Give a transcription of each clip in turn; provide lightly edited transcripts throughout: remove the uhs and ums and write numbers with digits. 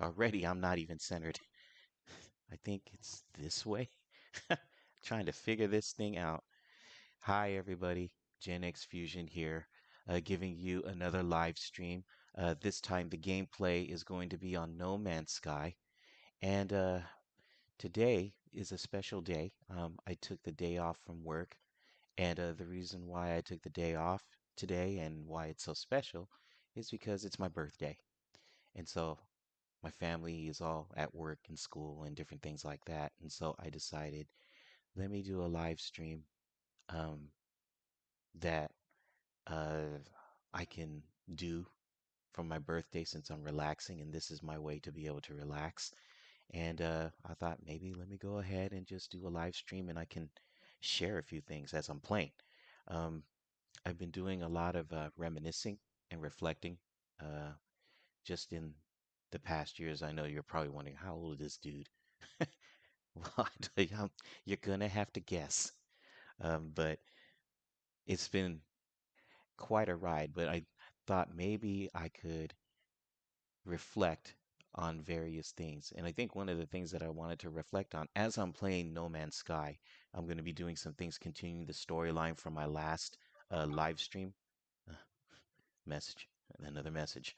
Already, I'm not even centered. I think it's this way. Trying to figure this thing out. Hi, everybody. Gen X Fusion here, giving you another live stream. This time, the gameplay is going to be on No Man's Sky. And today is a special day. I took the day off from work. And the reason why I took the day off today and why it's so special is because it's my birthday. And so my family is all at work and school and different things like that. And so I decided, let me do a live stream um, that uh, I can do for my birthday since I'm relaxing, and this is my way to be able to relax. And I thought maybe let me go ahead and just do a live stream and I can share a few things as I'm playing. Um, I've been doing a lot of reminiscing and reflecting just in the past years. I know you're probably wondering, how old is this dude? Well, I tell you, you're gonna have to guess. But it's been quite a ride. But I thought maybe I could reflect on various things. And I think one of the things that I wanted to reflect on as I'm playing No Man's Sky, I'm going to be doing some things continuing the storyline from my last live stream. Uh, Message, another message.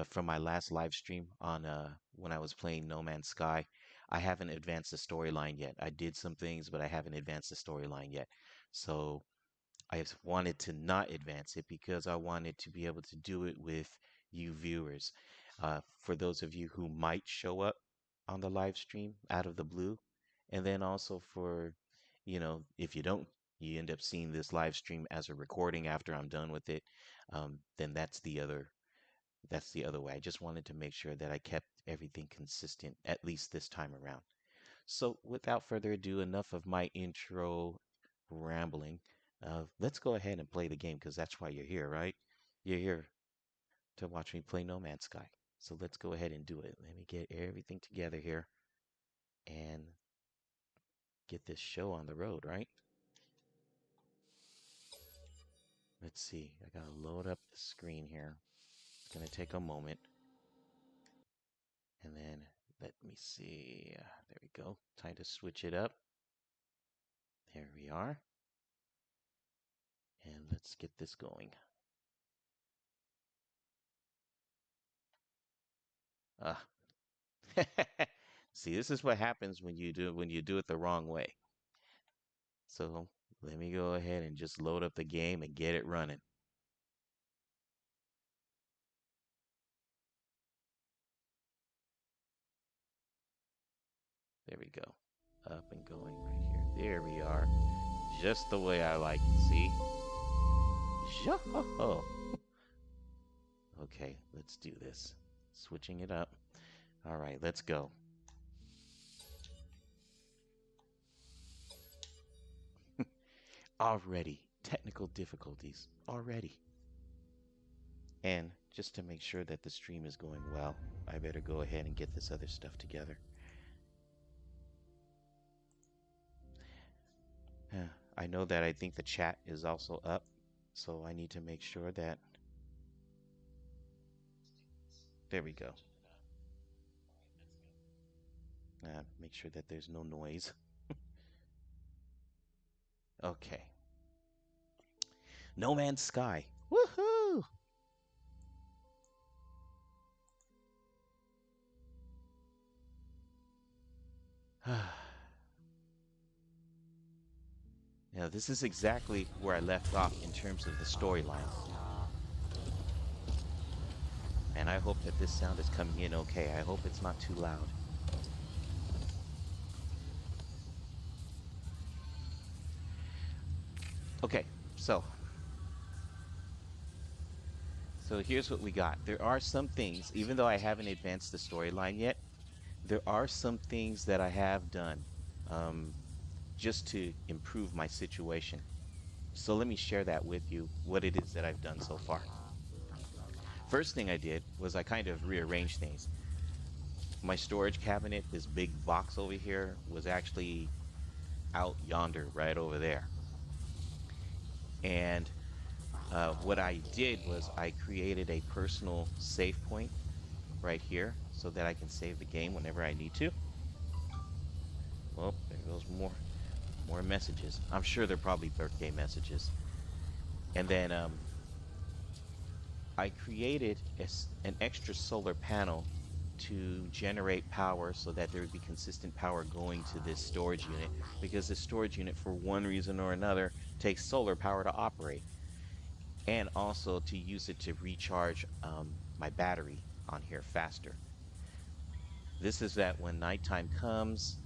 From my last live stream on when I was playing No Man's Sky. I haven't advanced the storyline yet. I did some things, but I haven't advanced the storyline yet. So I wanted to not advance it because I wanted to be able to do it with you viewers. For those of you who might show up on the live stream out of the blue, and then also for, if you don't, you end up seeing this live stream as a recording after I'm done with it, then that's the other way. I just wanted to make sure that I kept everything consistent, at least this time around. So, without further ado, enough of my intro rambling. Let's go ahead and play the game because that's why you're here, right? You're here to watch me play No Man's Sky. So, let's go ahead and do it. Let me get everything together here and get this show on the road, right? Let's see. I gotta load up the screen here. It's gonna take a moment. And then let me see. There we go. Time to switch it up. There we are. And let's get this going. Ah. See, this is what happens when you do it the wrong way. So let me go ahead and just load up the game and get it running. There we go. Up and going right here. There we are. Just the way I like it, see? Yo! Okay, let's do this. Switching it up. All right, let's go. Already. Technical difficulties. Already. And just to make sure that the stream is going well, I better go ahead and get this other stuff together. I know that I think the chat is also up, so I need to make sure that... There we go. Make sure that there's no noise. Okay. No Man's Sky. Woohoo! Now, this is exactly where I left off in terms of the storyline. And I hope that this sound is coming in okay. I hope it's not too loud. Okay, so here's what we got. There are some things, even though I haven't advanced the storyline yet, there are some things that I have done just to improve my situation. So let me share that with you, what it is that I've done so far. First thing I did was I kind of rearranged things. My storage cabinet, this big box over here, was actually out yonder, right over there. And What I did was I created a personal save point right here so that I can save the game whenever I need to. Well, there goes more messages. I'm sure they're probably birthday messages. And then I created an extra solar panel to generate power so that there would be consistent power going to this storage unit, because the storage unit, for one reason or another, takes solar power to operate, and also to use it to recharge my battery on here faster. This is that when nighttime comes,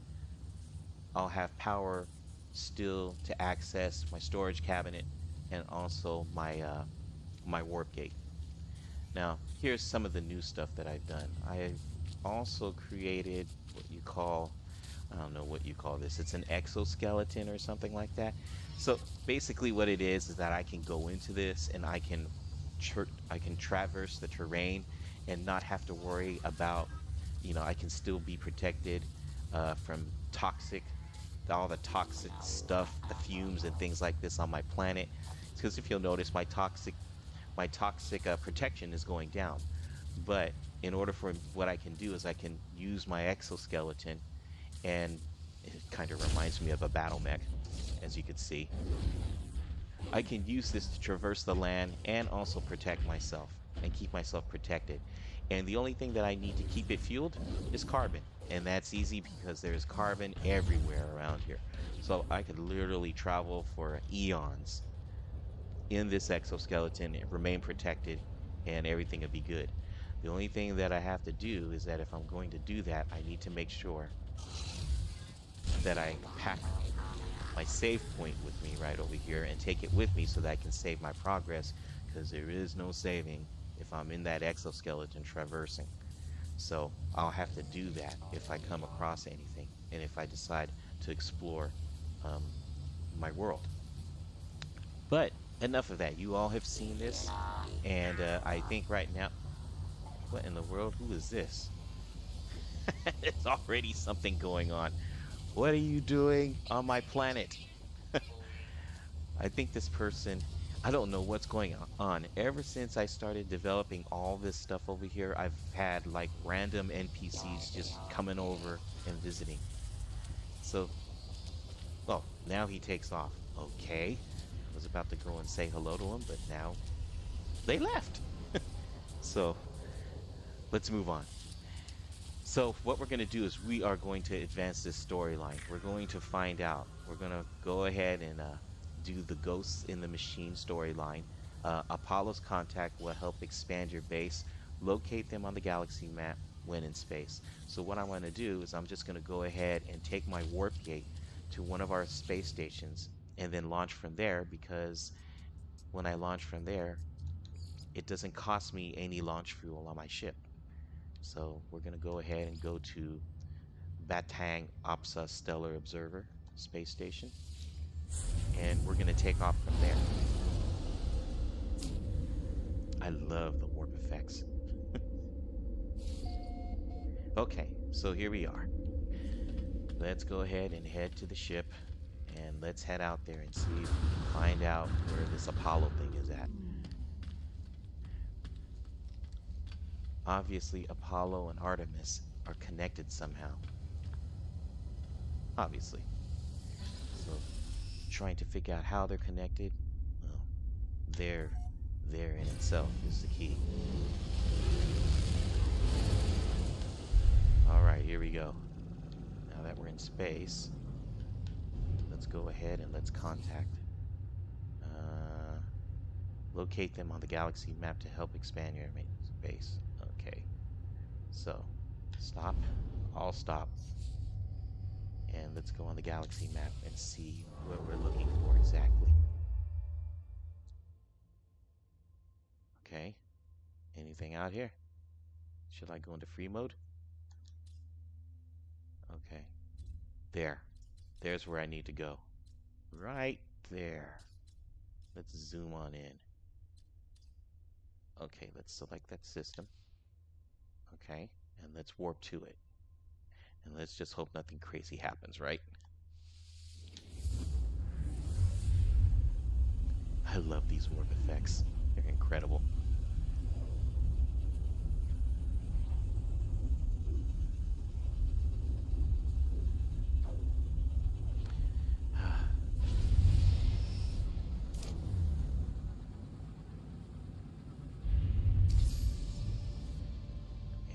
I'll have power still to access my storage cabinet and also my warp gate. Now, here's some of the new stuff that I've done. I've also created what you call, I don't know what you call this. It's an exoskeleton or something like that. So basically what it is that I can go into this and I can traverse the terrain and not have to worry about, I can still be protected from all the toxic stuff, the fumes and things like this on my planet. Because if you'll notice, my toxic protection is going down. But in order for what I can do is I can use my exoskeleton, and it kind of reminds me of a battle mech, as you can see. I can use this to traverse the land and also protect myself and keep myself protected. And the only thing that I need to keep it fueled is carbon. And that's easy because there's carbon everywhere around here. So I could literally travel for eons in this exoskeleton and remain protected, and everything would be good. The only thing that I have to do is that if I'm going to do that, I need to make sure that I pack my save point with me right over here and take it with me so that I can save my progress, because there is no saving if I'm in that exoskeleton traversing. So I'll have to do that if I come across anything and if I decide to explore um, my world. But enough of that. You all have seen this, and I think right now, what in the world? Who is this? There's already something going on. What are you doing on my planet? I think this person, I don't know what's going on. Ever since I started developing all this stuff over here, I've had like random NPCs just coming over and visiting. So, well, now he takes off. Okay. I was about to go and say hello to him, but now they left. So, let's move on. So what we're going to do is we are going to advance this storyline. We're going to find out. We're going to go ahead and do the Ghosts in the Machine storyline. Apollo's contact will help expand your base. Locate them on the galaxy map when in space. So what I want to do is I'm just going to go ahead and take my warp gate to one of our space stations and then launch from there, because when I launch from there, it doesn't cost me any launch fuel on my ship. So we're going to go ahead and go to Batang Opsa Stellar Observer Space Station, and we're going to take off from there. I love the warp effects. Okay, so here we are. Let's go ahead and head to the ship, and let's head out there and see if we can find out where this Apollo thing is at. Obviously, Apollo and Artemis are connected somehow. Obviously. So, trying to figure out how they're connected, well, there in itself is the key. All right, here we go. Now that we're in space, let's go ahead and let's contact. Locate them on the galaxy map to help expand your base. Okay. So, stop. All stop. And let's go on the galaxy map and see what we're looking for exactly. Okay. Anything out here? Should I go into free mode? Okay. There. There's where I need to go. Right there. Let's zoom on in. Okay, let's select that system. Okay, and let's warp to it. And let's just hope nothing crazy happens, right? I love these warp effects. They're incredible.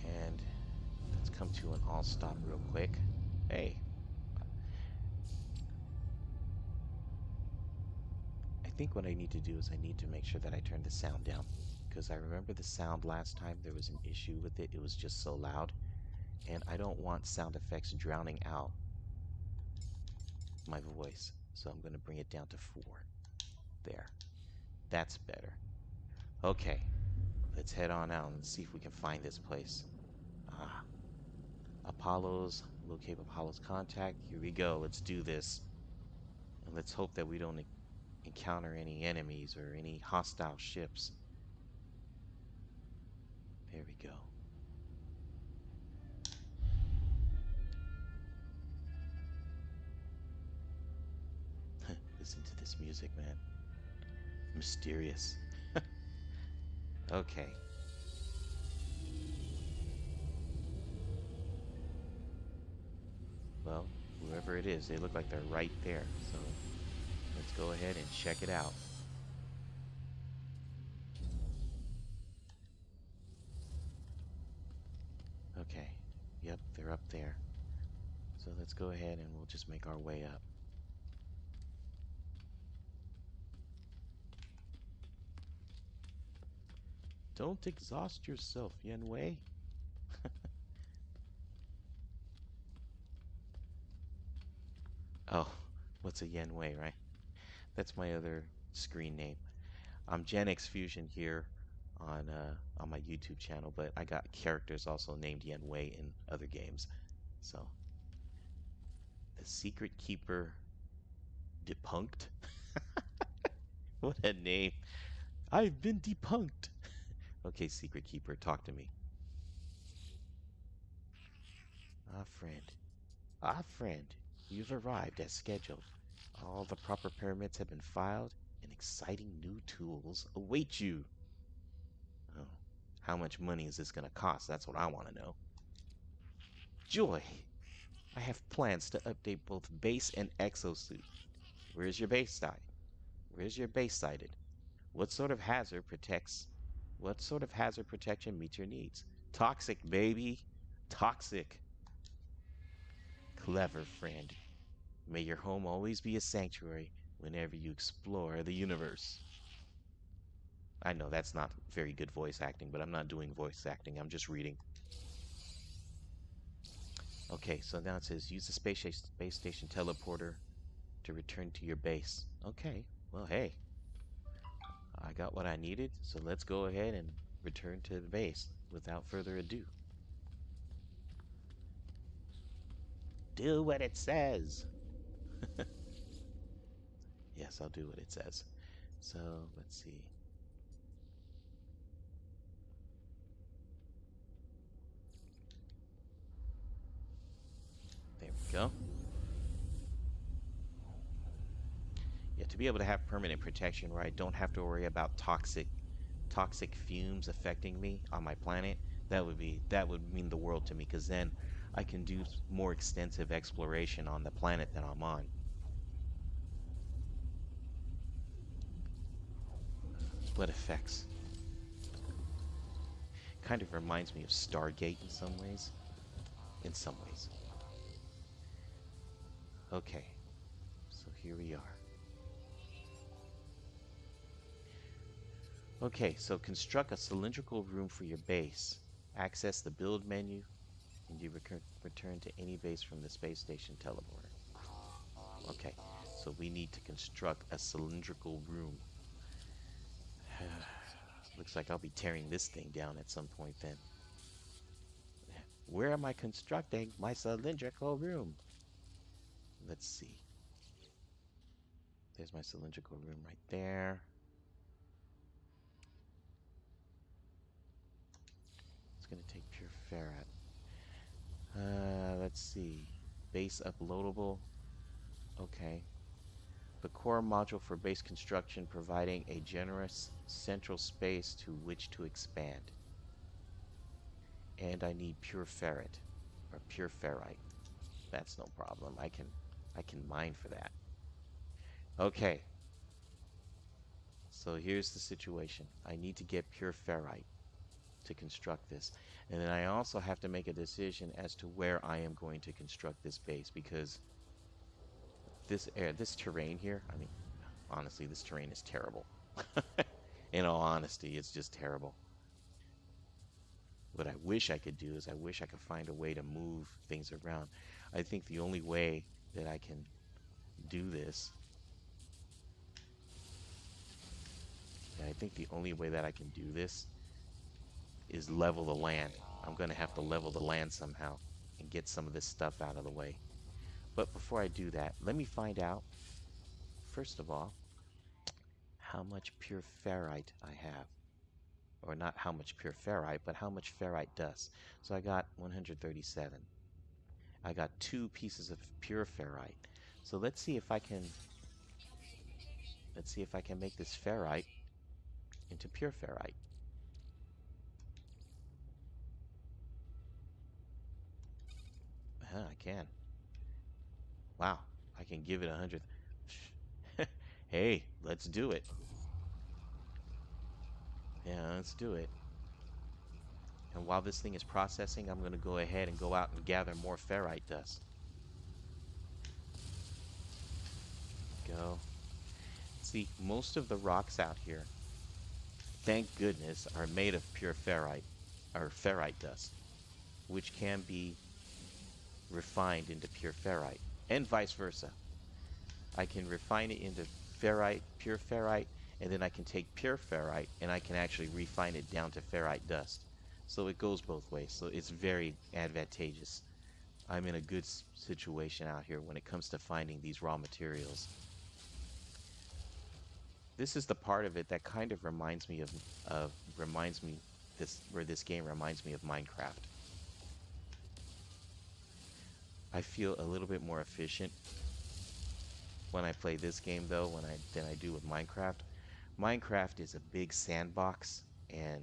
And let's come to an all stop real quick. Hey, I think what I need to do is I need to make sure that I turn the sound down. Because I remember the sound last time there was an issue with it. It was just so loud. And I don't want sound effects drowning out my voice. So I'm going to bring it down to 4. There. That's better. Okay. Let's head on out and see if we can find this place. Ah. Apollo's. Locate Apollo's contact. Here we go. Let's do this. And let's hope that we don't encounter any enemies or any hostile ships. There we go. Listen to this music, man. Mysterious. Okay. Well, whoever it is, they look like they're right there. So let's go ahead and check it out. Okay. Yep, they're up there. So let's go ahead and we'll just make our way up. Don't exhaust yourself, Yenwei. Oh, what's a Yenwei, right? That's my other screen name. I'm Gen X Fusion here on my YouTube channel, but I got characters also named Yenwei in other games. So, the Secret Keeper Depunked? What a name. I've been depunked. Okay, Secret Keeper, talk to me. Ah, friend. Ah, friend. You've arrived as scheduled. All the proper permits have been filed, and exciting new tools await you. Oh, how much money is this going to cost? That's what I want to know. Joy! I have plans to update both base and exosuit. Where's your base side? Where's your base sighted? What sort of hazard protects? What sort of hazard protection meets your needs? Toxic, baby. Toxic. Clever friend. May your home always be a sanctuary whenever you explore the universe. I know that's not very good voice acting, but I'm not doing voice acting. I'm just reading. Okay, so now it says use the space station teleporter to return to your base. Okay, well, hey, I got what I needed, so let's go ahead and return to the base without further ado. Do what it says. Yes, I'll do what it says. So, let's see. There we go. Yeah, to be able to have permanent protection where I don't have to worry about toxic fumes affecting me on my planet, that would mean the world to me, because then I can do more extensive exploration on the planet that I'm on. What effects? Kind of reminds me of Stargate in some ways. In some ways. Okay, so here we are. Okay, so construct a cylindrical room for your base. Access the build menu, and you return to any base from the space station teleporter. Okay, so we need to construct a cylindrical room. Looks like I'll be tearing this thing down at some point then. Where am I constructing my cylindrical room? Let's see. There's my cylindrical room right there. It's going to take pure ferret. Let's see. Base uploadable. Okay. The core module for base construction, providing a generous central space to which to expand. And I need pure ferret or pure ferrite. That's no problem. I can mine for that. Okay. So here's the situation. I need to get pure ferrite to construct this. And then I also have to make a decision as to where I am going to construct this base, because this terrain here, I mean, honestly, this terrain is terrible. In all honesty, it's just terrible. What I wish I could do is I wish I could find a way to move things around. I think the only way that I can do this, I think the only way that I can do this is level the land. I'm going to have to level the land somehow and get some of this stuff out of the way. But before I do that, let me find out, first of all, how much pure ferrite I have. Or not how much pure ferrite, but how much ferrite dust. So I got 137. I got 2 pieces of pure ferrite. So let's see if I can make this ferrite into pure ferrite. I can. Wow, I can give it 100. Hey, let's do it. Yeah, let's do it. And while this thing is processing, I'm going to go ahead and go out and gather more ferrite dust. Go. See, most of the rocks out here, thank goodness, are made of pure ferrite, or ferrite dust, which can be refined into pure ferrite, and vice versa. I can refine it into ferrite, pure ferrite, and then I can take pure ferrite and I can actually refine it down to ferrite dust. So it goes both ways. So it's very advantageous. I'm in a good situation out here when it comes to finding these raw materials. This is the part of it that kind of reminds me where this game reminds me of Minecraft. I feel a little bit more efficient when I play this game though than I do with Minecraft. Minecraft is a big sandbox and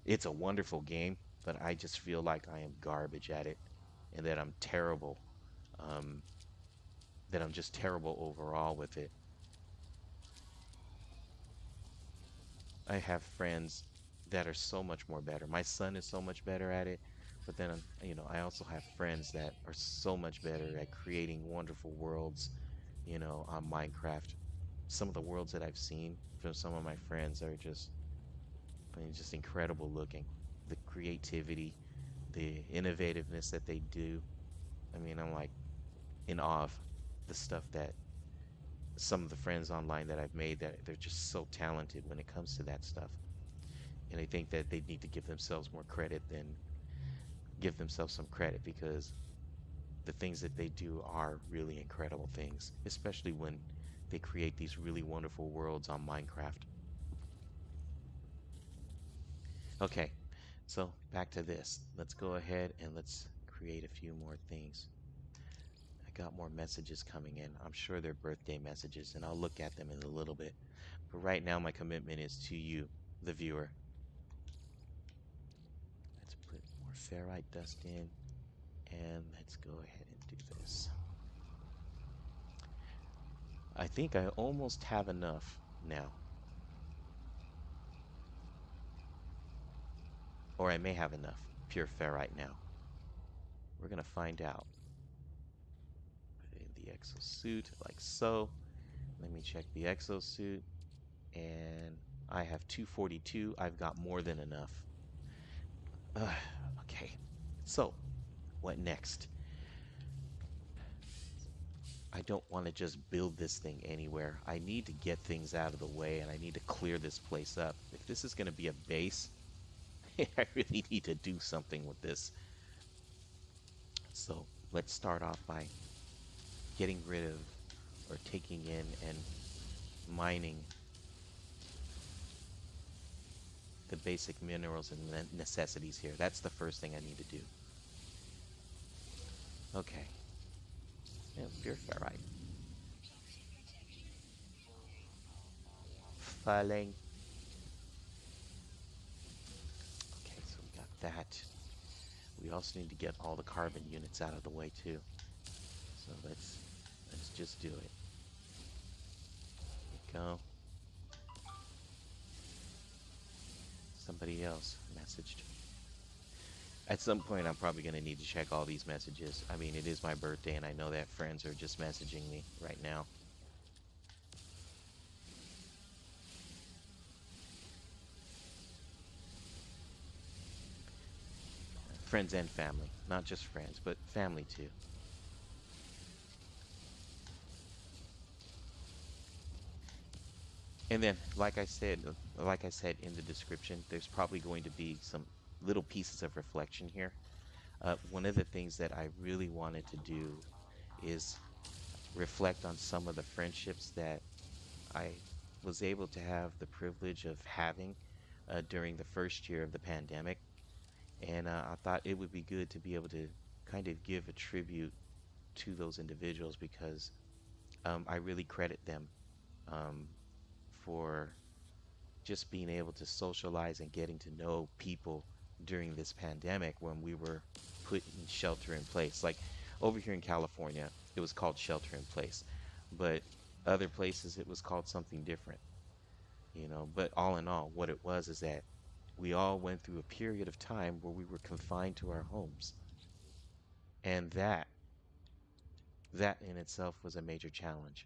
it's a wonderful game, but I just feel like I am garbage at it and that I'm terrible. That I'm just terrible overall with it. I have friends that are so much more better. My son is so much better at it, but then, you know, I also have friends that are so much better at creating wonderful worlds, you know, on Minecraft. Some of the worlds that I've seen from some of my friends are just, I mean, just incredible looking. The creativity, the innovativeness that they do. I mean, I'm like in awe of the stuff that some of the friends online that I've made, that they're just so talented when it comes to that stuff. And I think that they need to give themselves more credit than give themselves some credit, because the things that they do are really incredible things, especially when they create these really wonderful worlds on Minecraft. Okay, so back to this. Let's go ahead and let's create a few more things. I got more messages coming in. I'm sure they're birthday messages, and I'll look at them in a little bit. But right now, my commitment is to you, the viewer. Let's put more ferrite dust in, and let's go ahead and do this. I think I almost have enough now. Or I may have enough pure ferrite now. We're going to find out. Put it in the exosuit like so. Let me check the exosuit. And I have 242. I've got more than enough. Okay. So, what next? I don't want to just build this thing anywhere. I need to get things out of the way, and I need to clear this place up. If this is going to be a base, I really need to do something with this. So let's start off by getting rid of, or taking in and mining the basic minerals and necessities here. That's the first thing I need to do. Okay. Yeah, pure ferrite. falling. Okay, so we got that. We also need to get all the carbon units out of the way too. So let's just do it. There we go. Somebody else messaged. At some point, I'm probably going to need to check all these messages. I mean, it is my birthday, and I know that friends are just messaging me right now. Friends and family. Not just friends, but family too. And then, like I said in the description, there's probably going to be some little pieces of reflection here. One of the things that I really wanted to do is reflect on some of the friendships that I was able to have the privilege of having during the first year of the pandemic. And I thought it would be good to be able to kind of give a tribute to those individuals because I really credit them um, for just being able to socialize and getting to know people during this pandemic when we were put in shelter in place. Like over here in California, it was called shelter in place, but other places it was called something different, you know. But all in all, what it was is that we all went through a period of time where we were confined to our homes. And that in itself was a major challenge.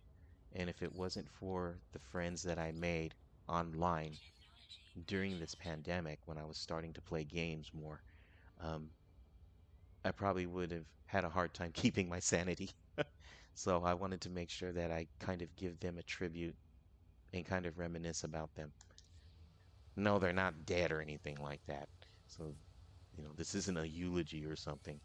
And if it wasn't for the friends that I made online during this pandemic when I was starting to play games more, um, I probably would have had a hard time keeping my sanity. So I wanted to make sure that I kind of give them a tribute and kind of reminisce about them. No, they're not dead or anything like that. So, you know, this isn't a eulogy or something.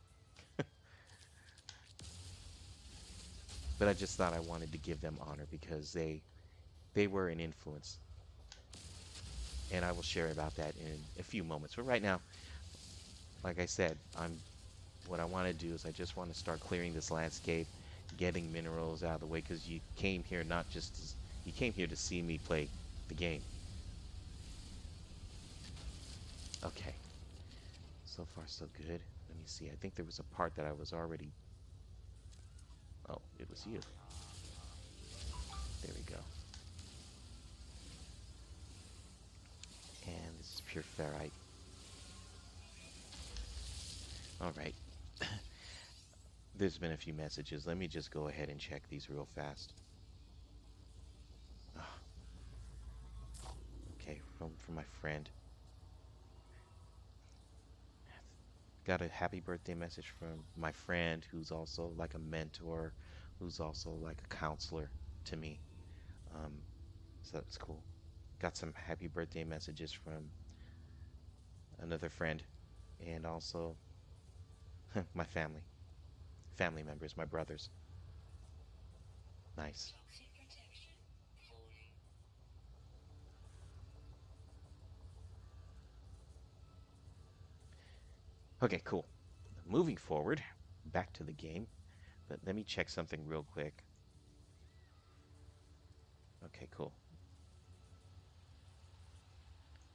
But I just thought I wanted to give them honor because they were an influence. And I will share about that in a few moments. But right now, like I said, what I want to do is I just want to start clearing this landscape, getting minerals out of the way because you came here not just as, you came here to see me play the game. Okay, so far so good. Let me see. I think there was a part that I was already. Oh, it was you. There we go. And this is pure ferrite. All right. There's been a few messages. Let me just go ahead and check these real fast. Oh, okay, from my friend. Got a happy birthday message from my friend who's also like a mentor, who's also like a counselor to me. Um, so that's cool. Got some happy birthday messages from another friend and also my family members, my brothers. Nice. Okay, cool. Moving forward, back to the game, but let me check something real quick. Okay, cool.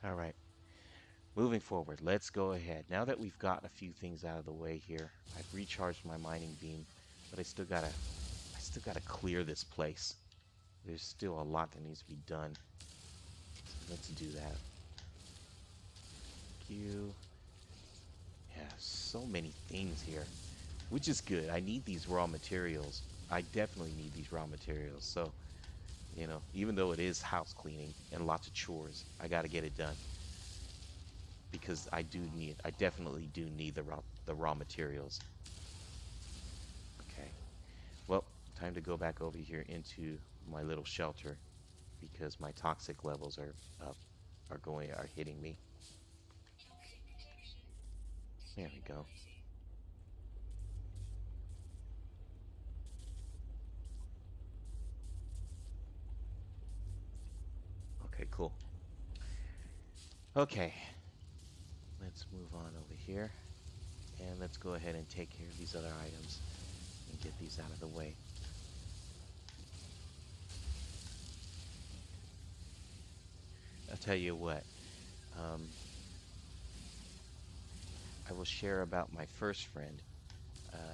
All right. Moving forward, let's go ahead. Now that we've got a few things out of the way here, I've recharged my mining beam, but I still gotta clear this place. There's still a lot that needs to be done. So let's do that. Q. Yeah, so many things here, which is good. I need these raw materials. I definitely need these raw materials. So, you know, even though it is house cleaning and lots of chores, I gotta get it done because I definitely do need the raw materials. Okay. Well, time to go back over here into my little shelter because my toxic levels are up, are hitting me. There we go. Okay, cool. Okay, let's move on over here and let's go ahead and take care of these other items and get these out of the way. I'll tell you what. Um, I will share about my first friend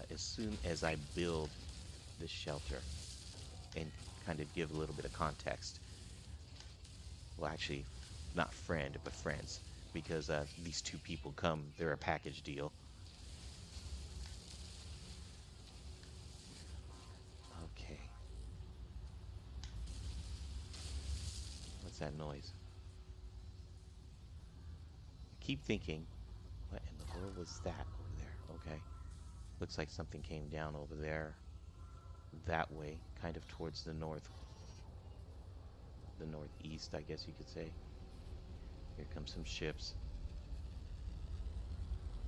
as soon as I build this shelter and kind of give a little bit of context. Well, actually, not friend, but friends, because these two people come, they're a package deal. Okay, what's that noise? I keep thinking, what in the world was that over there? Okay, looks like something came down over there, that way, kind of towards the northeast, I guess you could say. Here come some ships.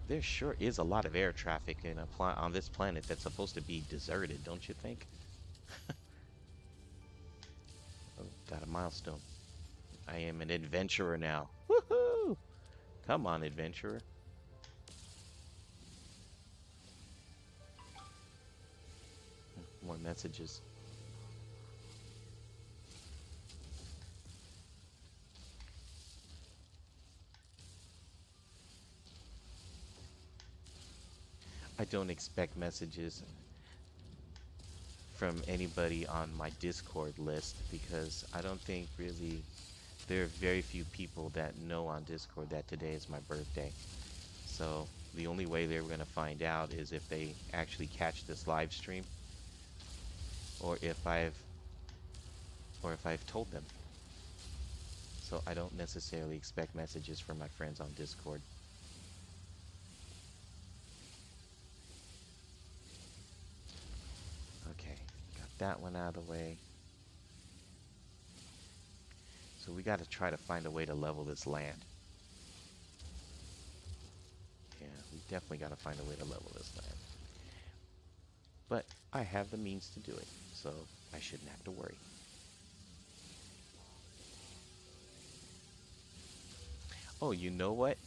There sure is a lot of air traffic on this planet that's supposed to be deserted, don't you think? Oh, got a milestone. I am an adventurer now. Woohoo! Come on, adventurer. More messages. I don't expect messages from anybody on my Discord list because I don't think really there are very few people that know on Discord that today is my birthday. So the only way they're going to find out is if they actually catch this live stream or if I've told them. So I don't necessarily expect messages from my friends on Discord. Okay, got that one out of the way. So we got to try to find a way to level this land. Yeah, we definitely got to find a way to level this land. But I have the means to do it, so I shouldn't have to worry. Oh, you know what?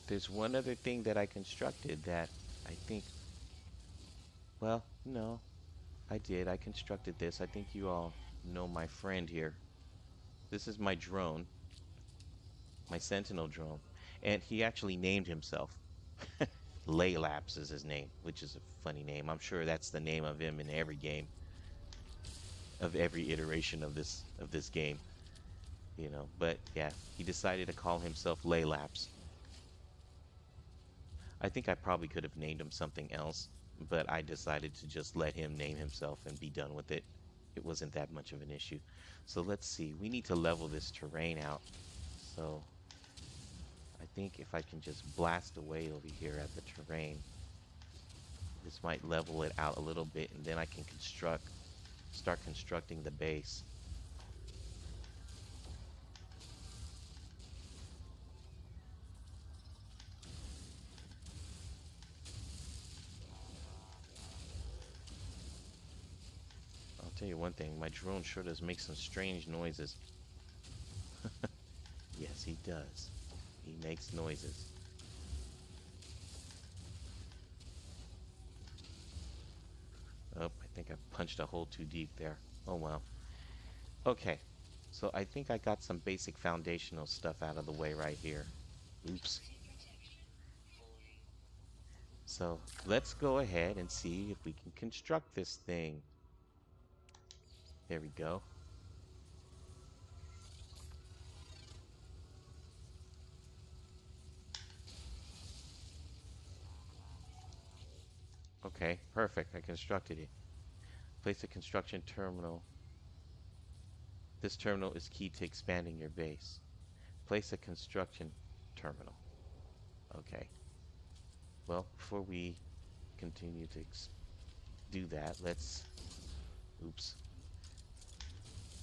There's one other thing that I constructed that I think, well, no, I did. I constructed this. I think you all know my friend here. This is my drone, my Sentinel drone, and he actually named himself. Laylaps is his name, which is a funny name. I'm sure that's the name of him in every game, of every iteration of this game, you know. But yeah, he decided to call himself Laylaps. I think I probably could have named him something else, but I decided to just let him name himself and be done with it. It wasn't that much of an issue. So let's see. We need to level this terrain out. So I think if I can just blast away over here at the terrain, this might level it out a little bit, and then I can start constructing the base. I'll tell you one thing, my drone sure does make some strange noises. Yes, he does. He makes noises. Oh, I think I punched a hole too deep there. Oh well. Okay, so I think I got some basic foundational stuff out of the way right here. Oops. So let's go ahead and see if we can construct this thing. There we go. Okay, perfect. I constructed it. Place a construction terminal. This terminal is key to expanding your base. Place a construction terminal. Okay. Well, before we continue to do that, oops.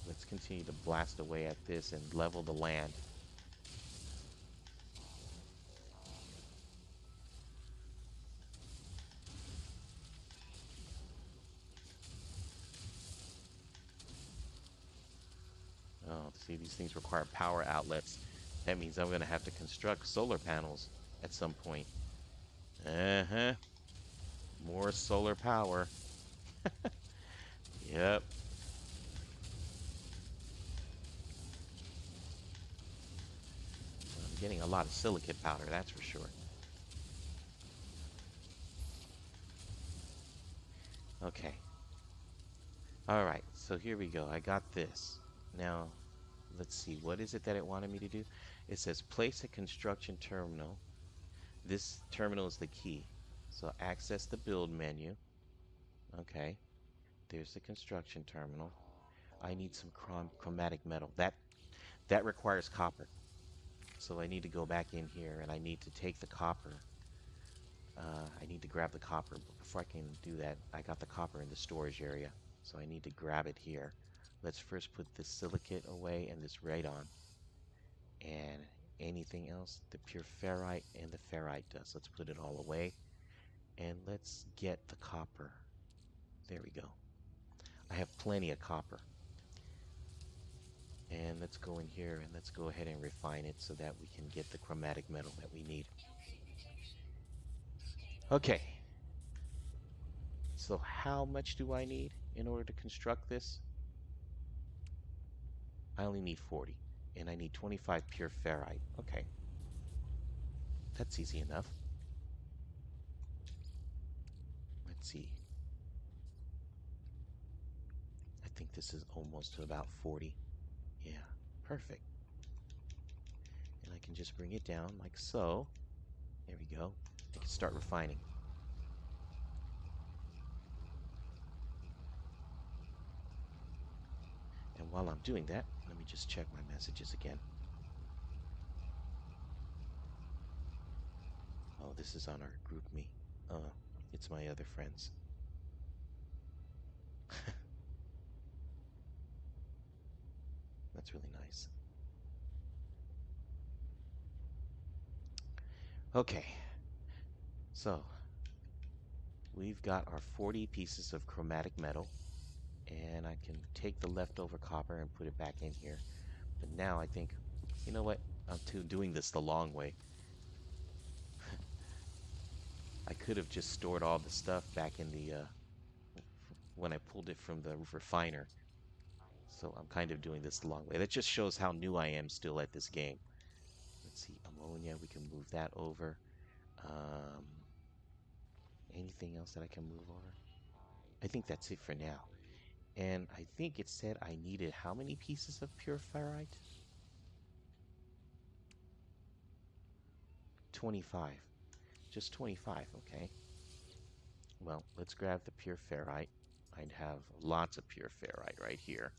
Let's continue to blast away at this and level the land. Oh, see, these things require power outlets. That means I'm going to have to construct solar panels at some point. Uh-huh. More solar power. Yep. getting a lot of silicate powder, that's for sure. Okay. All right, so here we go. I got this. Now, let's see. What is it that it wanted me to do? It says place a construction terminal. This terminal is the key. So access the build menu. Okay. There's the construction terminal. I need some chromatic metal. That requires copper. So I need to go back in here and I need to take the copper. I need to grab the copper, but before I can do that, I got the copper in the storage area. So I need to grab it here. Let's first put this silicate away and this radon. And anything else, the pure ferrite and the ferrite dust. Let's put it all away. And let's get the copper. There we go. I have plenty of copper. And let's go in here and let's go ahead and refine it so that we can get the chromatic metal that we need. Okay. So how much do I need in order to construct this? I only need 40. And I need 25 pure ferrite. Okay. That's easy enough. Let's see. I think this is almost to about 40. Yeah, perfect. And I can just bring it down like so. There we go. I can start refining. And while I'm doing that, let me just check my messages again. Oh, this is on our group me. It's my other friends. That's really nice. Okay. So, we've got our 40 pieces of chromatic metal. And I can take the leftover copper and put it back in here. But now I think, you know what? I'm doing this the long way. I could have just stored all the stuff back in the, when I pulled it from the refiner. So I'm kind of doing this the long way. That just shows how new I am still at this game. Let's see, ammonia, we can move that over. Anything else that I can move over? I think that's it for now. And I think it said I needed how many pieces of pure ferrite? 25. Just 25, okay. Well, let's grab the pure ferrite. I'd have lots of pure ferrite right here.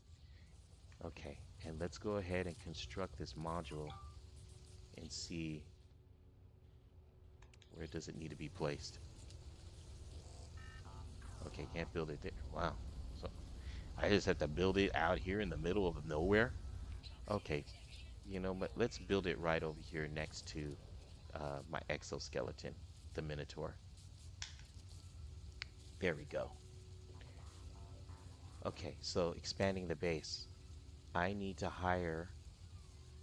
Okay, and let's go ahead and construct this module and see where does it need to be placed. Okay, can't build it there. Wow. So I just have to build it out here in the middle of nowhere? Okay, you know, but let's build it right over here next to my exoskeleton, the Minotaur. There we go. Okay, so expanding the base. I need to hire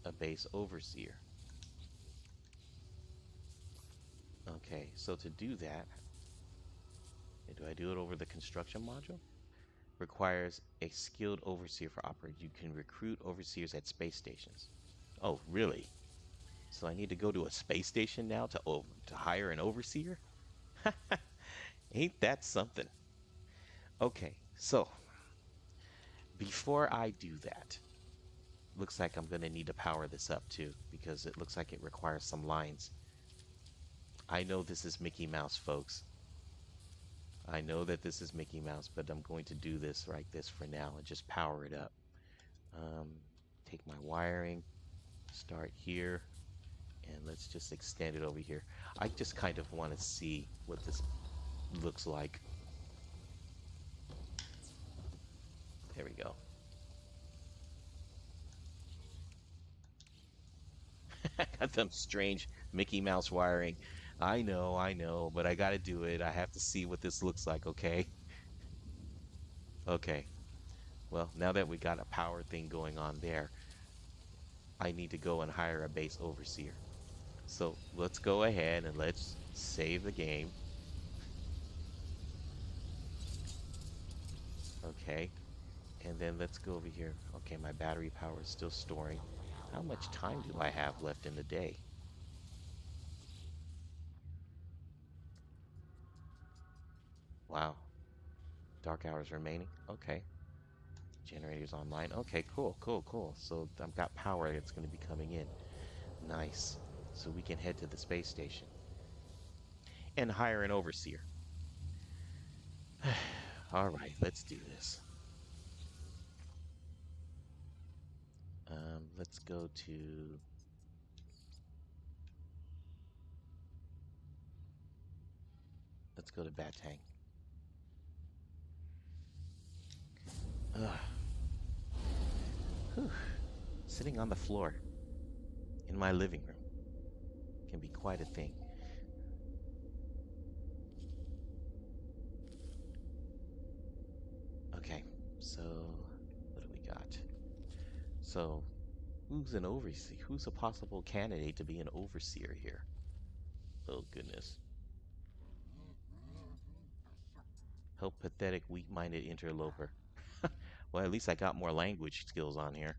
a base overseer. Okay, so to do that, do I do it over the construction module? Requires a skilled overseer for operating. You can recruit overseers at space stations. Oh, really? So I need to go to a space station now to hire an overseer? Ain't that something? Okay, so before I do that, looks like I'm going to need to power this up too, because it looks like it requires some lines. I know this is Mickey Mouse, folks. I know that this is Mickey Mouse, but I'm going to do this like this for now and just power it up. Take my wiring, start here, and let's just extend it over here. I just kind of want to see what this looks like. There we go. Got them strange Mickey Mouse wiring. I know, but I gotta do it. I have to see what this looks like, okay? Okay. Well, now that we got a power thing going on there, I need to go and hire a base overseer. So let's go ahead and let's save the game. Okay. And then let's go over here. Okay, my battery power is still storing. How much time do I have left in the day? Wow. Dark hours remaining. Okay. Generators online. Okay, cool, cool, cool. So I've got power that's going to be coming in. Nice. So we can head to the space station and hire an overseer. All right, let's do this. Let's go to Batang. Ugh. Whew. Sitting on the floor in my living room can be quite a thing. Okay, so what do we got? So, who's an overseer? Who's a possible candidate to be an overseer here? Oh, goodness. Help pathetic, weak-minded interloper. Well, at least I got more language skills on here.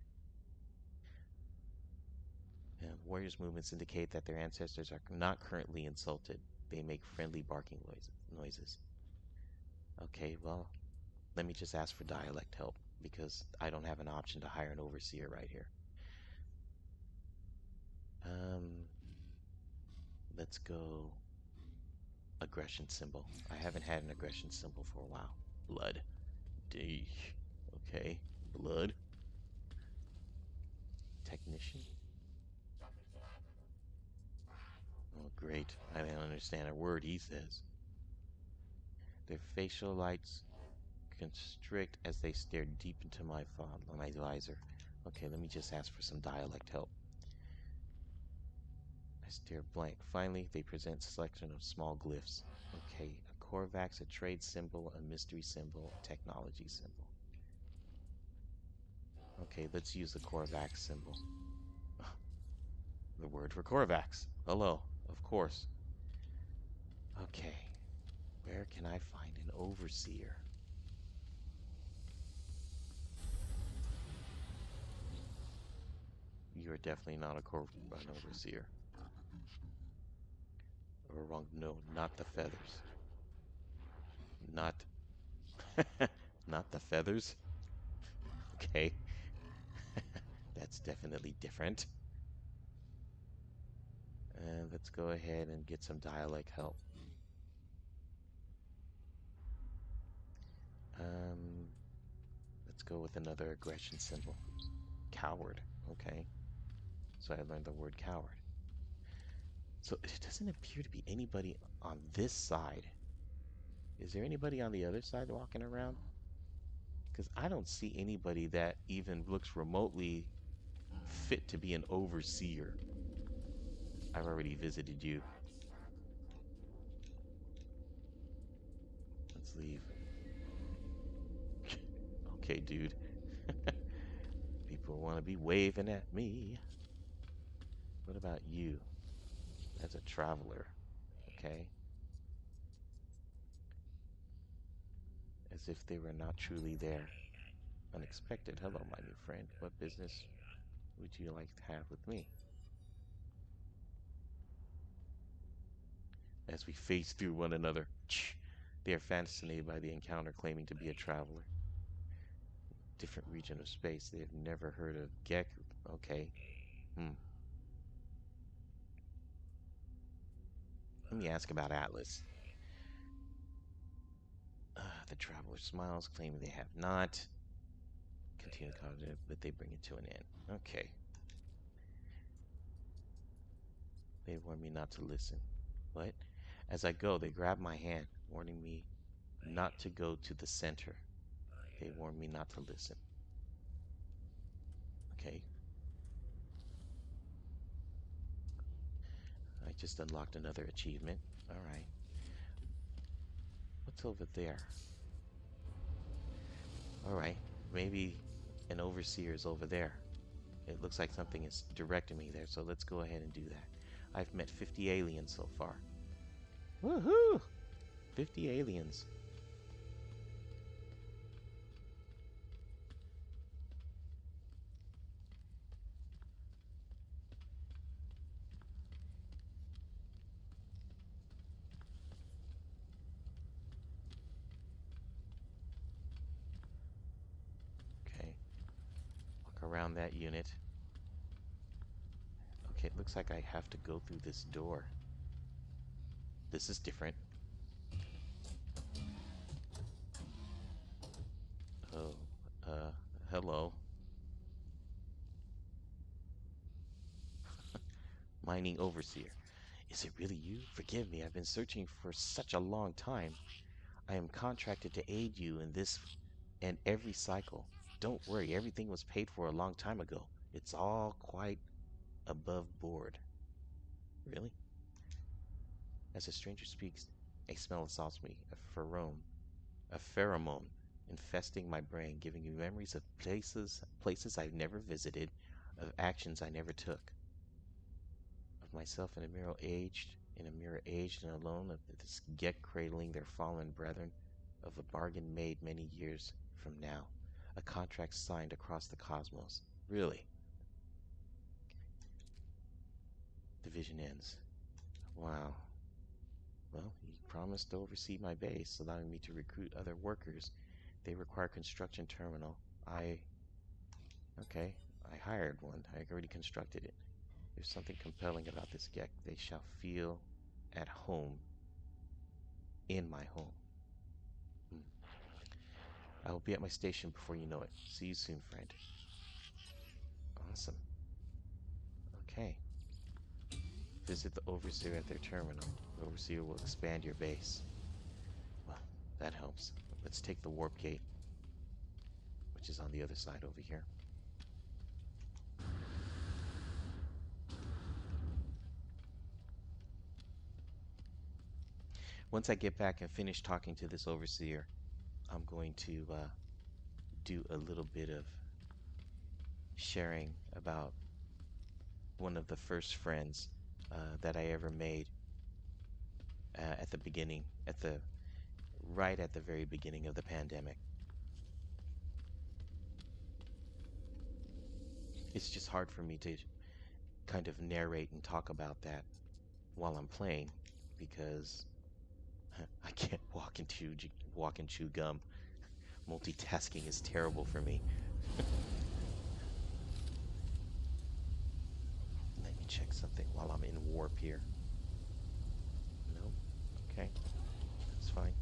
Warriors' movements indicate that their ancestors are not currently insulted. They make friendly barking noises. Okay, well, let me just ask for dialect help because I don't have an option to hire an overseer right here. Let's go aggression symbol. I haven't had an aggression symbol for a while. Blood. D. Okay, blood. Technician. Oh, great. I don't understand a word he says. Their facial lights constrict as they stare deep into my visor. Okay, let me just ask for some dialect help. I stare blank. Finally, they present a selection of small glyphs. Okay, a Corvax, a trade symbol, a mystery symbol, a technology symbol. Okay, let's use the Corvax symbol. The word for Corvax. Hello, of course. Okay, where can I find an overseer? You're definitely not an overseer. Or wrong, no, not the feathers. Not, not the feathers. Okay, that's definitely different. And let's go ahead and get some dialect help. Let's go with another aggression symbol. Coward. Okay. So I learned the word coward. So it doesn't appear to be anybody on this side. Is there anybody on the other side walking around? Because I don't see anybody that even looks remotely fit to be an overseer. I've already visited you. Let's leave. Okay, dude. People want to be waving at me. What about you? As a traveler. Okay. As if they were not truly there. Unexpected. Hello, my new friend. What business would you like to have with me? As we face through one another. They are fascinated by the encounter, claiming to be a traveler. Different region of space. They have never heard of Gek. Okay. Let me ask about Atlas. The traveler smiles, claiming they have not. Continue contact, but they bring it to an end. Okay. They warn me not to listen. What? As I go, they grab my hand, warning me not to go to the center. They warn me not to listen. Okay. I just unlocked another achievement. Alright. What's over there? Alright. Maybe an overseer is over there. It looks like something is directing me there, so let's go ahead and do that. I've met 50 aliens so far. Woohoo! 50 aliens. on that unit. Okay, it looks like I have to go through this door. This is different. Oh, hello. Mining Overseer. Is it really you? Forgive me, I've been searching for such a long time. I am contracted to aid you in this and every cycle. Don't worry, everything was paid for a long time ago. It's all quite above board. Really? As a stranger speaks, a smell assaults me, a pheromone infesting my brain, giving me memories of places I've never visited, of actions I never took, of myself in a mirror aged and alone, of this Gek cradling their fallen brethren, of a bargain made many years from now, a contract signed across the cosmos. Really? The vision ends. Wow. Well, he promised to oversee my base, allowing me to recruit other workers. They require construction terminal. Okay, I hired one. I already constructed it. There's something compelling about this Gek. They shall feel at home in my home. I will be at my station before you know it. See you soon, friend. Awesome. Okay. Visit the Overseer at their terminal. The Overseer will expand your base. Well, that helps. Let's take the warp gate, which is on the other side over here. Once I get back and finish talking to this Overseer, I'm going to do a little bit of sharing about one of the first friends that I ever made at the beginning, right at the very beginning of the pandemic. It's just hard for me to kind of narrate and talk about that while I'm playing because I can't walk and chew gum. Multitasking is terrible for me. Let me check something while I'm in warp here. No? Okay. That's fine.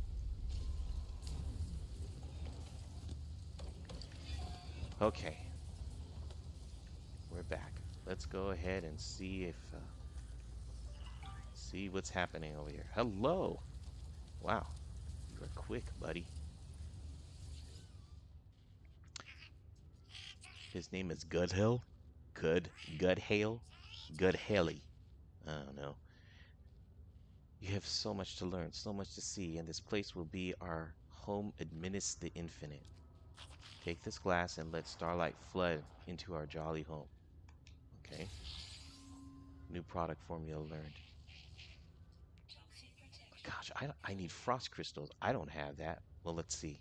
Okay. We're back. Let's go ahead and see what's happening over here. Hello! Wow. You are quick, buddy. His name is Gudhill? Gudhale? Gudhaley. I don't know. You have so much to learn, so much to see, and this place will be our home amidst the infinite. Take this glass and let starlight flood into our jolly home. Okay. New product formula learned. Gosh, I need frost crystals. I don't have that. Well, let's see.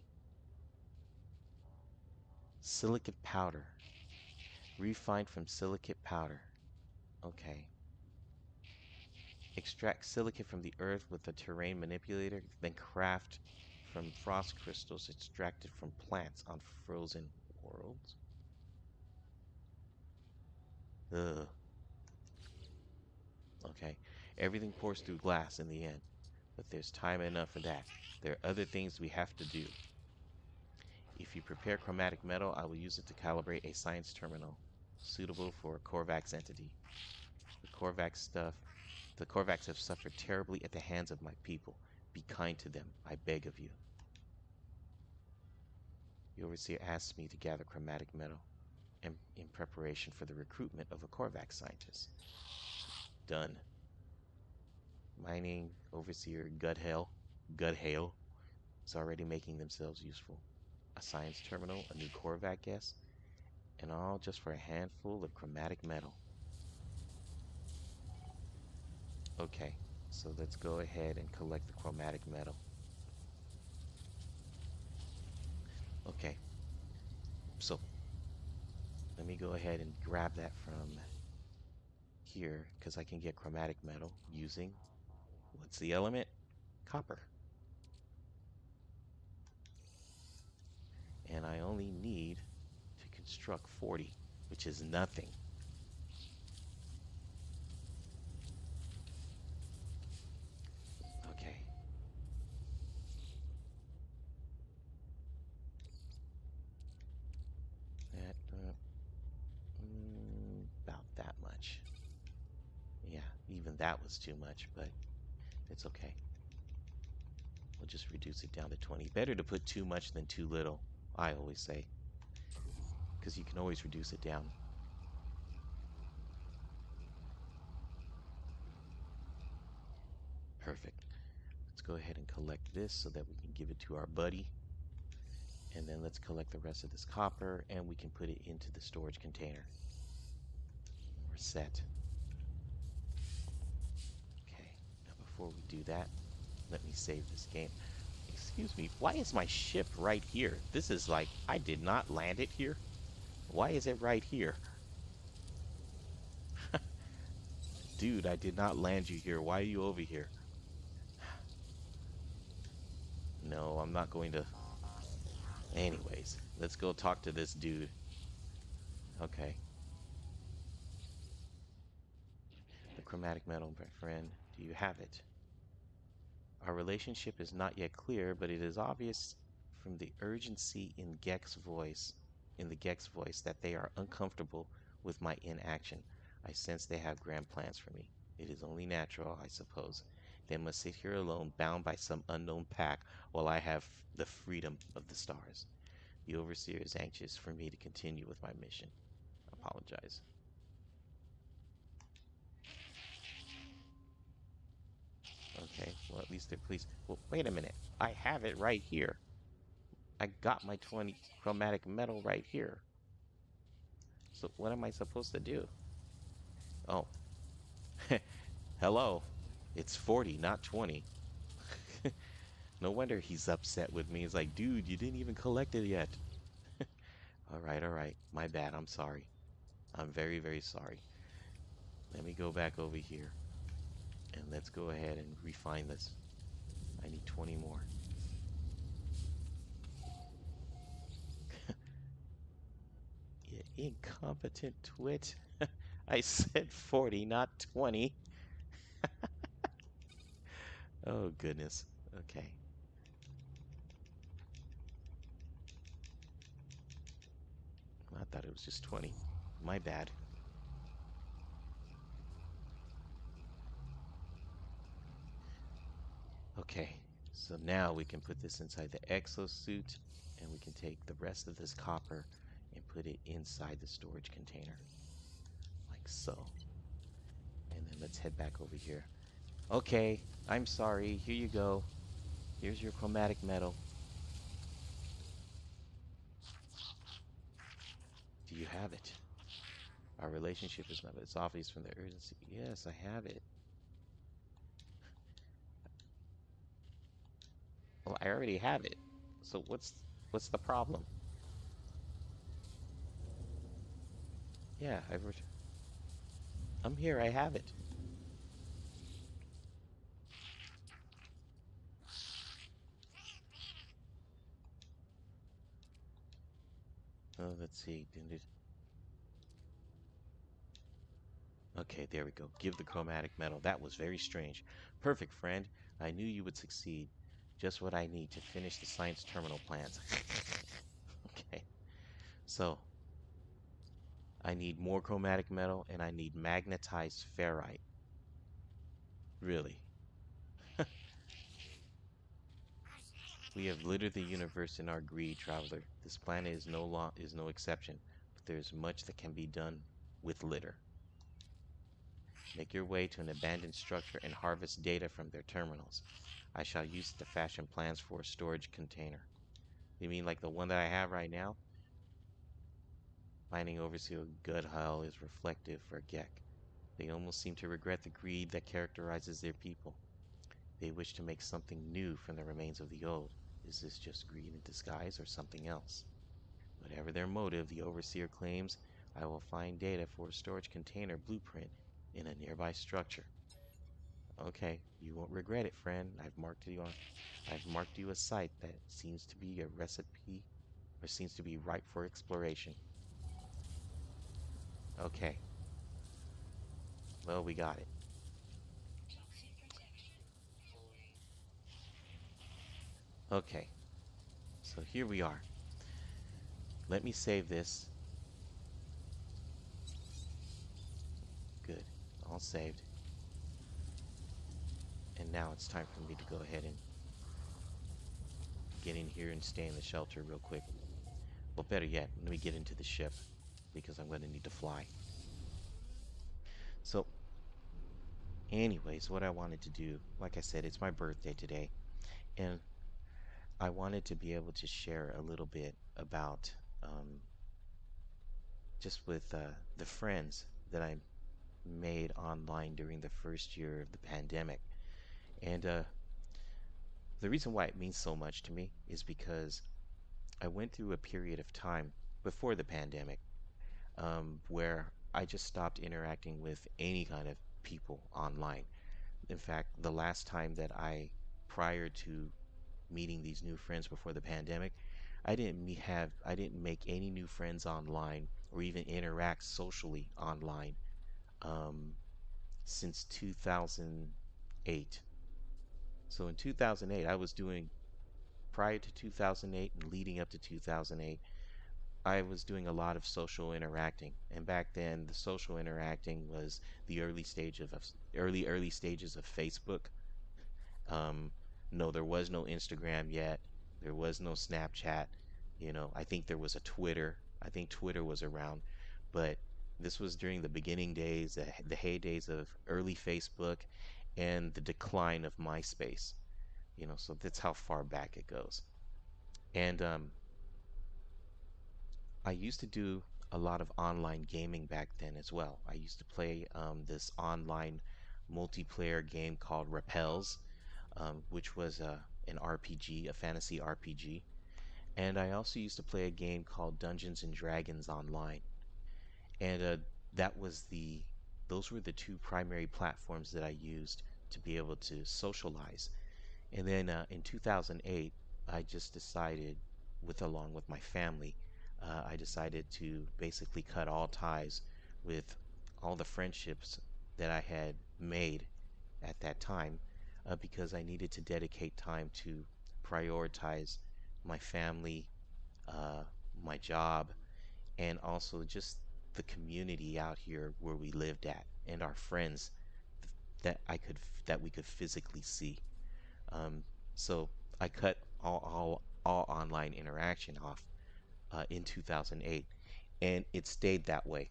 Silicate powder. Refined from silicate powder. Okay. Extract silicate from the earth with a terrain manipulator, then craft from frost crystals extracted from plants on frozen worlds. Ugh. Okay. Everything pours through glass in the end, but there's time enough for that. There are other things we have to do. If you prepare chromatic metal, I will use it to calibrate a science terminal suitable for a Korvax entity. The Korvax have suffered terribly at the hands of my people. Be kind to them, I beg of you. The Overseer asked me to gather chromatic metal in preparation for the recruitment of a Korvax scientist. Done. Mining Overseer Gudhale is already making themselves useful. A science terminal, a new Korvac guest, and all just for a handful of chromatic metal. Okay, so let's go ahead and collect the chromatic metal. Okay, so let me go ahead and grab that from here because I can get chromatic metal using, what's the element? Copper. And I only need to construct 40. which is nothing. Okay. That, about that much. Yeah, even that was too much, but it's okay. We'll just reduce it down to 20. Better to put too much than too little, I always say, because you can always reduce it down. Perfect. Let's go ahead and collect this so that we can give it to our buddy. And then let's collect the rest of this copper and we can put it into the storage container. We're set. Okay, now before we do that, let me save this game. Excuse me, why is my ship right here? This is like, I did not land it here. Why is it right here? Dude, I did not land you here. Why are you over here? No, I'm not going to. Anyways, let's go talk to this dude. Okay. The chromatic metal, my friend. Do you have it? Our relationship is not yet clear, but it is obvious from the urgency in the Gex voice, that they are uncomfortable with my inaction. I sense they have grand plans for me. It is only natural, I suppose. They must sit here alone, bound by some unknown pack, while I have the freedom of the stars. The overseer is anxious for me to continue with my mission. Apologize. Okay, well, at least they're pleased. Well, wait a minute. I have it right here. I got my 20 chromatic metal right here. So what am I supposed to do? Oh, hello. It's 40, not 20. No wonder he's upset with me. He's like, dude, you didn't even collect it yet. All right. My bad. I'm sorry. I'm very, very sorry. Let me go back over here. And let's go ahead and refine this. I need 20 more. You incompetent twit. I said 40, not 20. Oh, goodness. Okay. I thought it was just 20. My bad. Okay, so now we can put this inside the exosuit, and we can take the rest of this copper and put it inside the storage container, like so. And then let's head back over here. Okay, I'm sorry. Here you go. Here's your chromatic metal. Do you have it? Our relationship is not, it's obvious from the urgency. Yes, I have it. Well, I already have it. So what's the problem? Yeah, I'm here. I have it. Oh, let's see. Okay, there we go. Give the chromatic metal. That was very strange. Perfect, friend. I knew you would succeed. Just what I need to finish the science terminal plans. Okay, so I need more chromatic metal and I need magnetized ferrite. Really. We have littered the universe in our greed, traveler. This planet is no exception, but there's much that can be done with litter. Make your way to an abandoned structure and harvest data from their terminals. I shall use it to fashion plans for a storage container. You mean like the one that I have right now? Finding Overseer Gudhal is reflective for Gek. They almost seem to regret the greed that characterizes their people. They wish to make something new from the remains of the old. Is this just greed in disguise or something else? Whatever their motive, the Overseer claims I will find data for a storage container blueprint in a nearby structure. Okay, you won't regret it, friend. I've marked you a site that seems to be a recipe or seems to be ripe for exploration. Okay. Well, we got it. Okay. So here we are. Let me save this. Good. All saved. And now it's time for me to go ahead and get in here and stay in the shelter real quick. Well, better yet, let me get into the ship because I'm going to need to fly. So, anyways, what I wanted to do, like I said, it's my birthday today, and I wanted to be able to share a little bit about just with the friends that I made online during the first year of the pandemic. And the reason why it means so much to me is because I went through a period of time before the pandemic where I just stopped interacting with any kind of people online. In fact, the last time that prior to meeting these new friends before the pandemic, I didn't make any new friends online or even interact socially online um, since 2008. So in 2008, I was doing prior to 2008 and leading up to 2008, I was doing a lot of social interacting. And back then, the social interacting was the early stages of Facebook. Um, no, there was no Instagram yet. There was no Snapchat. I think there was a Twitter. I think Twitter was around, but this was during the beginning days, the heydays of early Facebook and the decline of MySpace. So that's how far back it goes. And I used to do a lot of online gaming back then as well. I used to play this online multiplayer game called Repels, which was an RPG, a fantasy RPG. And I also used to play a game called Dungeons and Dragons Online. And that was those were the two primary platforms that I used to be able to socialize. And then in 2008, I just decided, along with my family, I decided to basically cut all ties with all the friendships that I had made at that time because I needed to dedicate time to prioritize my family, uh, my job, and also just the community out here where we lived at and our friends that we could physically see. Um, so I cut all online interaction off in 2008, and it stayed that way.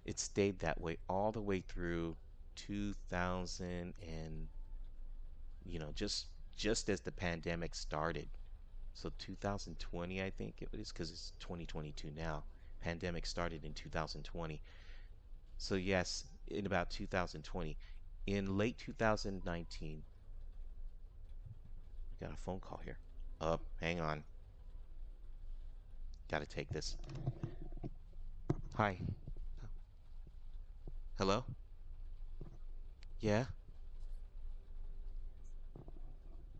It stayed that way all the way through 2000 and just as the pandemic started. So 2020, I think it is because it's 2022 now. Pandemic started in 2020. So yes, in about 2020, in late 2019, we got a phone call here. Hang on. Got to take this. Hi. Hello? Yeah.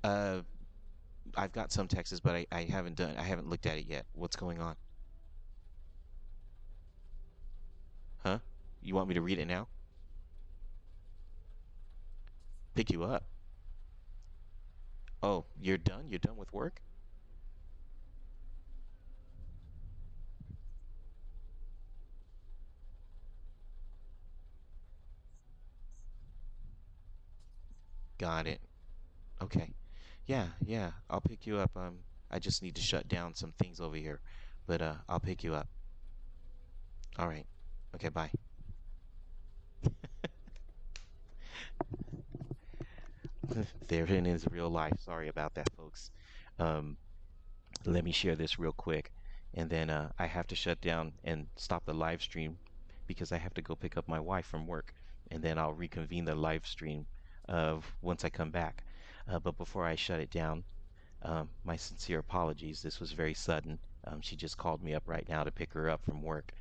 Uh, I've got some texts, but I haven't looked at it yet. What's going on? Huh? You want me to read it now? Pick you up. Oh, you're done? You're done with work? Got it. Okay. Yeah, yeah. I'll pick you up. I just need to shut down some things over here, but I'll pick you up. All right. Okay, bye. Therein is real life. Sorry about that, folks. Um, Let me share this real quick, and then I have to shut down and stop the live stream because I have to go pick up my wife from work, and then I'll reconvene the live stream once I come back. But before I shut it down, my sincere apologies. This was very sudden. She just called me up right now to pick her up from work.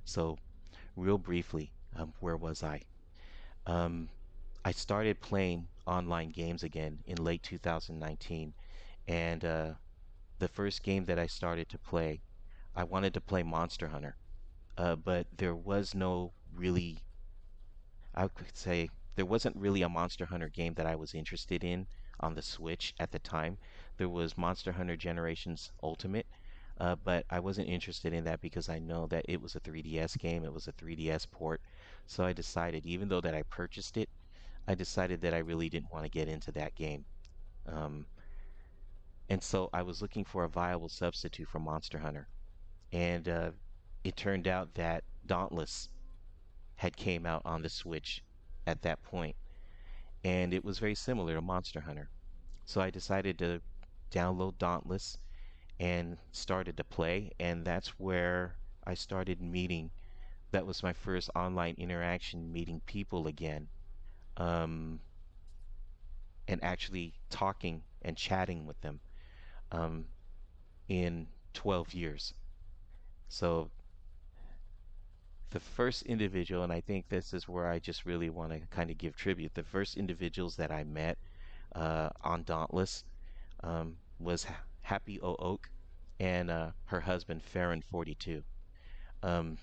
So, real briefly, where was I? Um, I started playing online games again in late 2019, and the first game that I started to play, I wanted to play Monster Hunter. but there was no really, I could say, there wasn't really a Monster Hunter game that I was interested in on the Switch at the time. There was Monster Hunter Generations Ultimate, but I wasn't interested in that because I know that it was a 3DS game, it was a 3DS port. So I decided, even though that I purchased it, I decided that I really didn't want to get into that game. Um, and so I was looking for a viable substitute for Monster Hunter. And it turned out that Dauntless had came out on the Switch at that point, and it was very similar to Monster Hunter. So I decided to download Dauntless and started to play, and that's where I started meeting. That was my first online interaction, meeting people again, um, and actually talking and chatting with them um, in 12 years. So the first individual, and I think this is where I just really want to kind of give tribute. The first individuals that I met on Dauntless was HappyOhOak and her husband Ferren42. Um,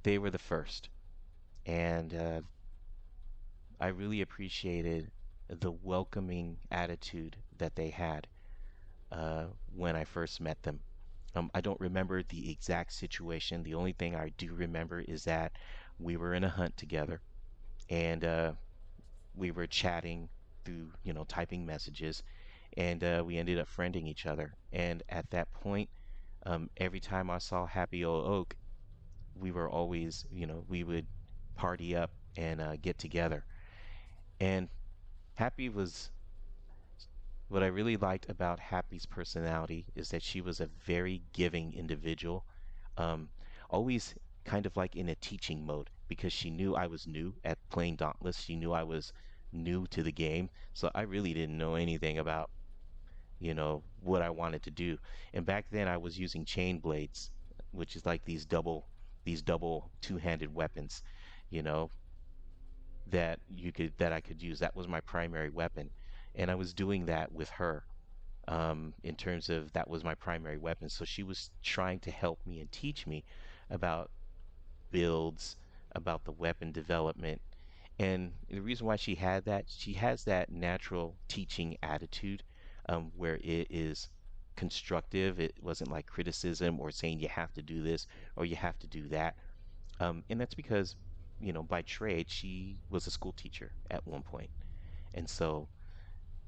they were the first, and I really appreciated the welcoming attitude that they had when I first met them. I don't remember the exact situation. The only thing I do remember is that we were in a hunt together, and we were chatting through, typing messages, and we ended up friending each other. And at that point, every time I saw Happy Old Oak, we were always, we would party up and get together. And Happy was what I really liked about Happy's personality is that she was a very giving individual, um, always kind of like in a teaching mode because she knew I was new at playing Dauntless. She knew I was new to the game, so I really didn't know anything about, what I wanted to do. And back then I was using chain blades, which is like these double two-handed weapons, you know, that I could use. That was my primary weapon. And I was doing that with her in terms of that was my primary weapon. So she was trying to help me and teach me about builds, about the weapon development. And the reason why she has that natural teaching attitude where it is constructive. It wasn't like criticism or saying you have to do this or you have to do that. And that's because, by trade, she was a school teacher at one point. And so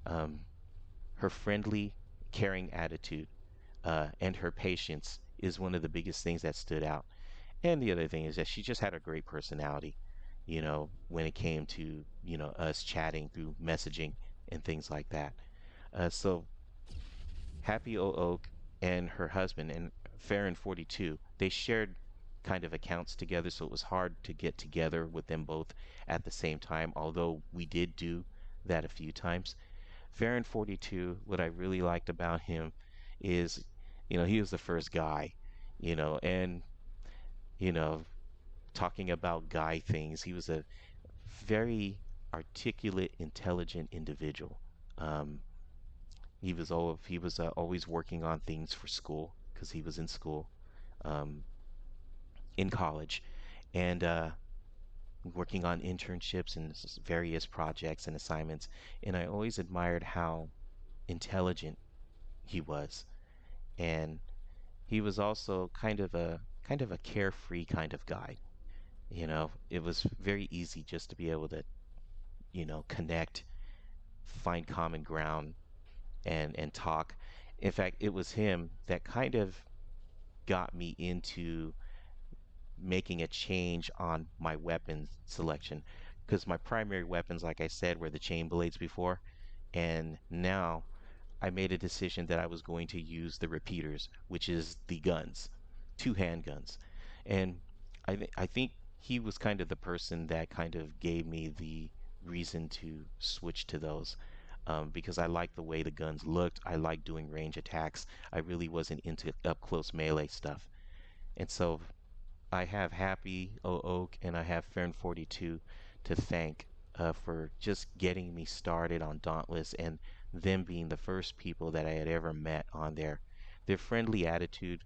um, her friendly, caring attitude and her patience is one of the biggest things that stood out. And the other thing is that she just had a great personality, when it came to, us chatting through messaging and things like that. So Happy O Oak and her husband and Farron42, they shared kind of accounts together, so it was hard to get together with them both at the same time, although we did do that a few times. Farron42, what I really liked about him is, he was the first guy, and, you know, talking about guy things, he was a very articulate, intelligent individual. Um, he was always working on things for school because he was in school, um, in college, and working on internships and various projects and assignments. And I always admired how intelligent he was, and he was also kind of a carefree kind of guy. It was very easy just to be able to, connect, find common ground, and talk. In fact, it was him that kind of got me into making a change on my weapon selection because my primary weapons, like I said, were the chain blades before, and now I made a decision that I was going to use the repeaters, which is the guns, two handguns. And I think he was kind of the person that kind of gave me the reason to switch to those. Because I liked the way the guns looked. I liked doing range attacks. I really wasn't into up close melee stuff. And so I have Happy O Oak and I have Fern42 to thank for just getting me started on Dauntless and them being the first people that I had ever met on there. Their friendly attitude,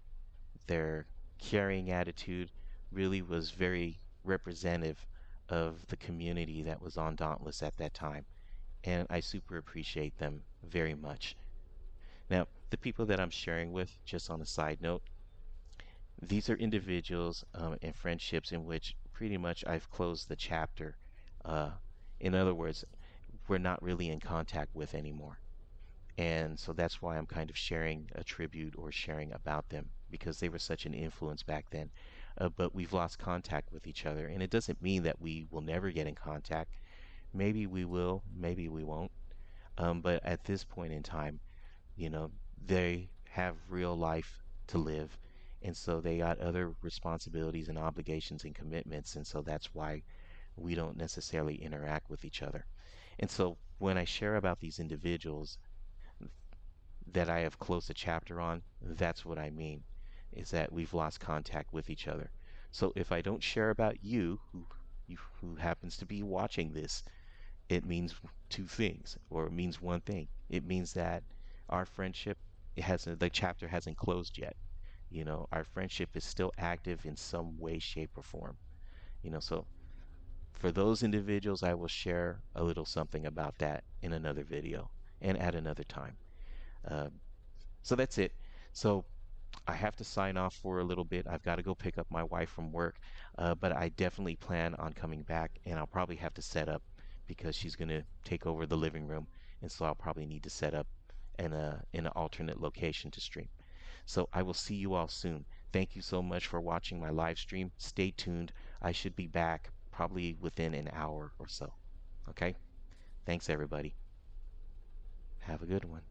their carrying attitude really was very representative of the community that was on Dauntless at that time. And I super appreciate them very much. Now, the people that I'm sharing with, just on a side note, these are individuals and friendships in which pretty much I've closed the chapter. Uh, in other words, we're not really in contact with anymore. And so that's why I'm kind of sharing a tribute or sharing about them because they were such an influence back then. But we've lost contact with each other. And it doesn't mean that we will never get in contact. Maybe we will, maybe we won't. But at this point in time, you know, they have real life to live. And so they got other responsibilities and obligations and commitments. And so that's why we don't necessarily interact with each other. And so when I share about these individuals, that I have closed a chapter on, that's what I mean, is that we've lost contact with each other. So if I don't share about who happens to be watching this, it means two things, or it means one thing. It means that our friendship, the chapter hasn't closed yet. You know, our friendship is still active in some way, shape, or form. You know, so for those individuals, I will share a little something about that in another video and at another time. Uh, so that's it. So I have to sign off for a little bit. I've got to go pick up my wife from work, but I definitely plan on coming back, and I'll probably have to set up because she's going to take over the living room, and so I'll probably need to set up in an alternate location to stream. So I will see you all soon. Thank you so much for watching my live stream. Stay tuned. I should be back probably within an hour or so. Okay? Thanks, everybody. Have a good one.